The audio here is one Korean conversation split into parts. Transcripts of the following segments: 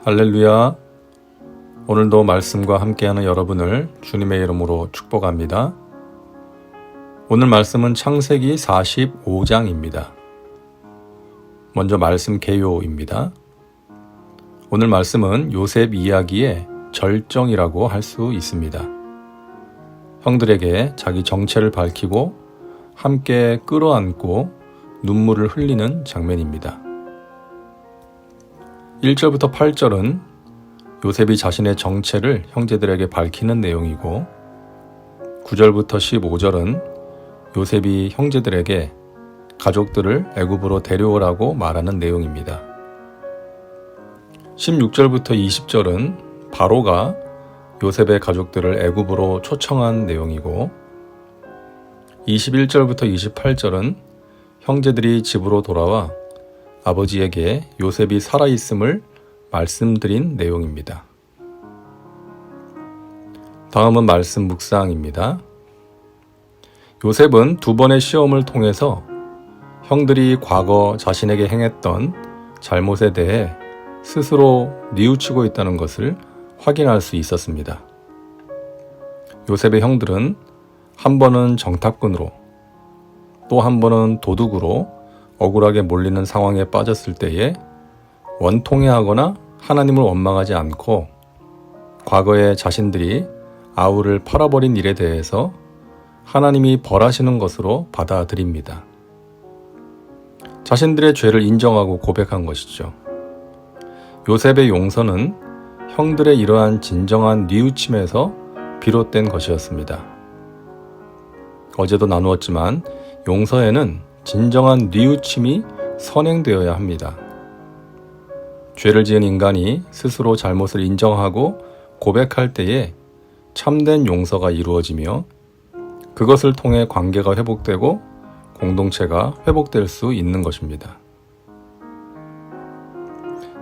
할렐루야. 오늘도 말씀과 함께하는 여러분을 주님의 이름으로 축복합니다. 오늘 말씀은 창세기 45장입니다. 먼저 말씀 개요입니다. 오늘 말씀은 요셉 이야기의 절정이라고 할 수 있습니다. 형들에게 자기 정체를 밝히고 함께 끌어안고 눈물을 흘리는 장면입니다. 1절부터 8절은 요셉이 자신의 정체를 형제들에게 밝히는 내용이고 9절부터 15절은 요셉이 형제들에게 가족들을 애굽으로 데려오라고 말하는 내용입니다. 16절부터 20절은 바로가 요셉의 가족들을 애굽으로 초청한 내용이고 21절부터 28절은 형제들이 집으로 돌아와 아버지에게 요셉이 살아있음을 말씀드린 내용입니다. 다음은 말씀 묵상입니다. 요셉은 두 번의 시험을 통해서 형들이 과거 자신에게 행했던 잘못에 대해 스스로 뉘우치고 있다는 것을 확인할 수 있었습니다. 요셉의 형들은 한 번은 정탐꾼으로 또 한 번은 도둑으로 억울하게 몰리는 상황에 빠졌을 때에 원통해하거나 하나님을 원망하지 않고 과거에 자신들이 아우를 팔아버린 일에 대해서 하나님이 벌하시는 것으로 받아들입니다. 자신들의 죄를 인정하고 고백한 것이죠. 요셉의 용서는 형들의 이러한 진정한 뉘우침에서 비롯된 것이었습니다. 어제도 나누었지만 용서에는 진정한 뉘우침이 선행되어야 합니다. 죄를 지은 인간이 스스로 잘못을 인정하고 고백할 때에 참된 용서가 이루어지며 그것을 통해 관계가 회복되고 공동체가 회복될 수 있는 것입니다.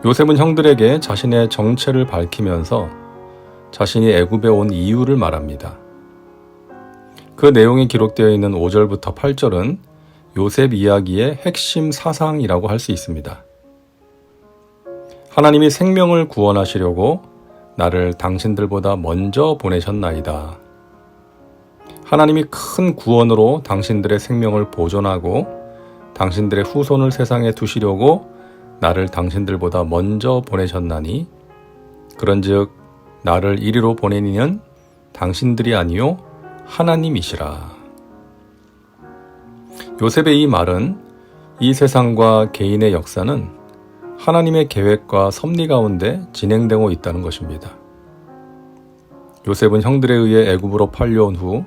요셉은 형들에게 자신의 정체를 밝히면서 자신이 애굽에 온 이유를 말합니다. 그 내용이 기록되어 있는 5절부터 8절은 요셉 이야기의 핵심 사상이라고 할 수 있습니다. 하나님이 생명을 구원하시려고 나를 당신들보다 먼저 보내셨나이다. 하나님이 큰 구원으로 당신들의 생명을 보존하고 당신들의 후손을 세상에 두시려고 나를 당신들보다 먼저 보내셨나니 그런즉 나를 이리로 보내니는 당신들이 아니요 하나님이시라. 요셉의 이 말은 이 세상과 개인의 역사는 하나님의 계획과 섭리 가운데 진행되고 있다는 것입니다. 요셉은 형들에 의해 애굽으로 팔려온 후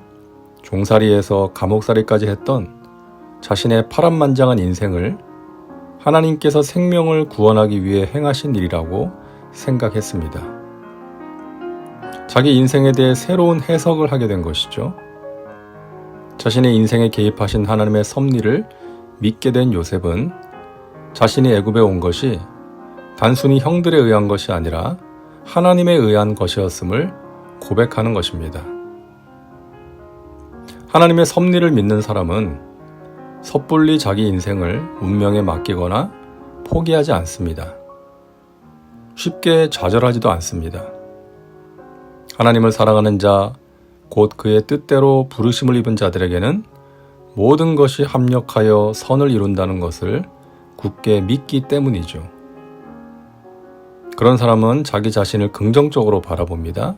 종살이에서 감옥살이까지 했던 자신의 파란만장한 인생을 하나님께서 생명을 구원하기 위해 행하신 일이라고 생각했습니다. 자기 인생에 대해 새로운 해석을 하게 된 것이죠. 자신의 인생에 개입하신 하나님의 섭리를 믿게 된 요셉은 자신이 애굽에 온 것이 단순히 형들에 의한 것이 아니라 하나님에 의한 것이었음을 고백하는 것입니다. 하나님의 섭리를 믿는 사람은 섣불리 자기 인생을 운명에 맡기거나 포기하지 않습니다. 쉽게 좌절하지도 않습니다. 하나님을 사랑하는 자, 곧 그의 뜻대로 부르심을 입은 자들에게는 모든 것이 합력하여 선을 이룬다는 것을 굳게 믿기 때문이죠. 그런 사람은 자기 자신을 긍정적으로 바라봅니다.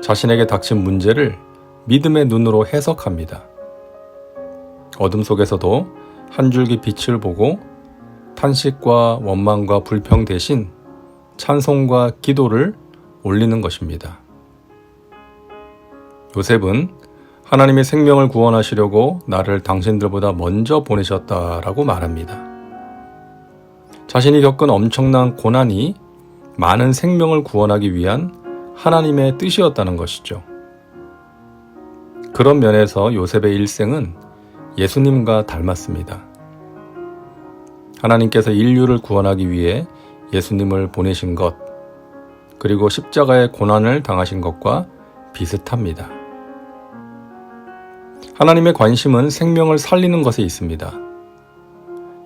자신에게 닥친 문제를 믿음의 눈으로 해석합니다. 어둠 속에서도 한 줄기 빛을 보고 탄식과 원망과 불평 대신 찬송과 기도를 올리는 것입니다. 요셉은 하나님의 생명을 구원하시려고 나를 당신들보다 먼저 보내셨다라고 말합니다. 자신이 겪은 엄청난 고난이 많은 생명을 구원하기 위한 하나님의 뜻이었다는 것이죠. 그런 면에서 요셉의 일생은 예수님과 닮았습니다. 하나님께서 인류를 구원하기 위해 예수님을 보내신 것, 그리고 십자가의 고난을 당하신 것과 비슷합니다. 하나님의 관심은 생명을 살리는 것에 있습니다.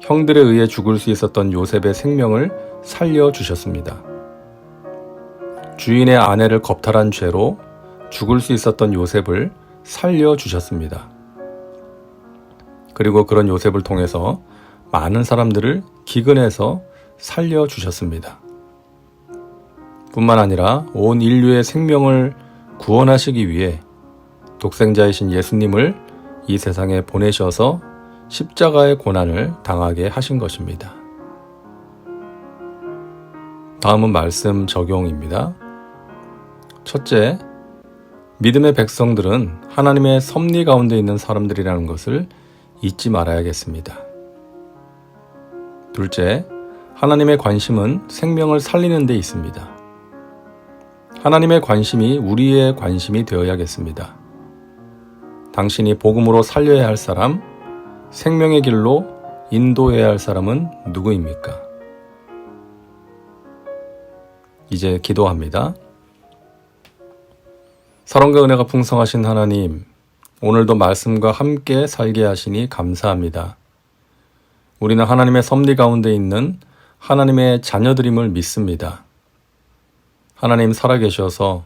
형들에 의해 죽을 수 있었던 요셉의 생명을 살려주셨습니다. 주인의 아내를 겁탈한 죄로 죽을 수 있었던 요셉을 살려주셨습니다. 그리고 그런 요셉을 통해서 많은 사람들을 기근에서 살려주셨습니다. 뿐만 아니라 온 인류의 생명을 구원하시기 위해 독생자이신 예수님을 이 세상에 보내셔서 십자가의 고난을 당하게 하신 것입니다. 다음은 말씀 적용입니다. 첫째, 믿음의 백성들은 하나님의 섭리 가운데 있는 사람들이라는 것을 잊지 말아야겠습니다. 둘째, 하나님의 관심은 생명을 살리는 데 있습니다. 하나님의 관심이 우리의 관심이 되어야겠습니다. 당신이 복음으로 살려야 할 사람, 생명의 길로 인도해야 할 사람은 누구입니까? 이제 기도합니다. 사랑과 은혜가 풍성하신 하나님, 오늘도 말씀과 함께 살게 하시니 감사합니다. 우리는 하나님의 섭리 가운데 있는 하나님의 자녀들임을 믿습니다. 하나님 살아계셔서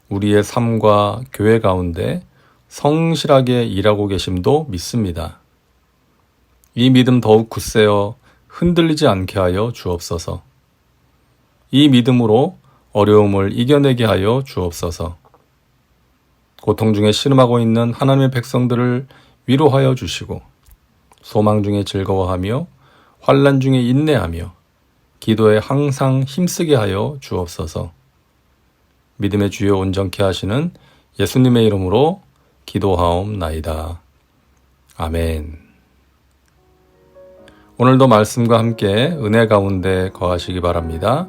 우리의 삶과 교회 가운데 성실하게 일하고 계심도 믿습니다. 이 믿음 더욱 굳세어 흔들리지 않게 하여 주옵소서. 이 믿음으로 어려움을 이겨내게 하여 주옵소서. 고통 중에 신음하고 있는 하나님의 백성들을 위로하여 주시고 소망 중에 즐거워하며 환난 중에 인내하며 기도에 항상 힘쓰게 하여 주옵소서. 믿음의 주여 온전케 하시는 예수님의 이름으로 기도하옵나이다. 아멘. 오늘도 말씀과 함께 은혜 가운데 거하시기 바랍니다.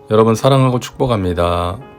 여러분 사랑하고 축복합니다.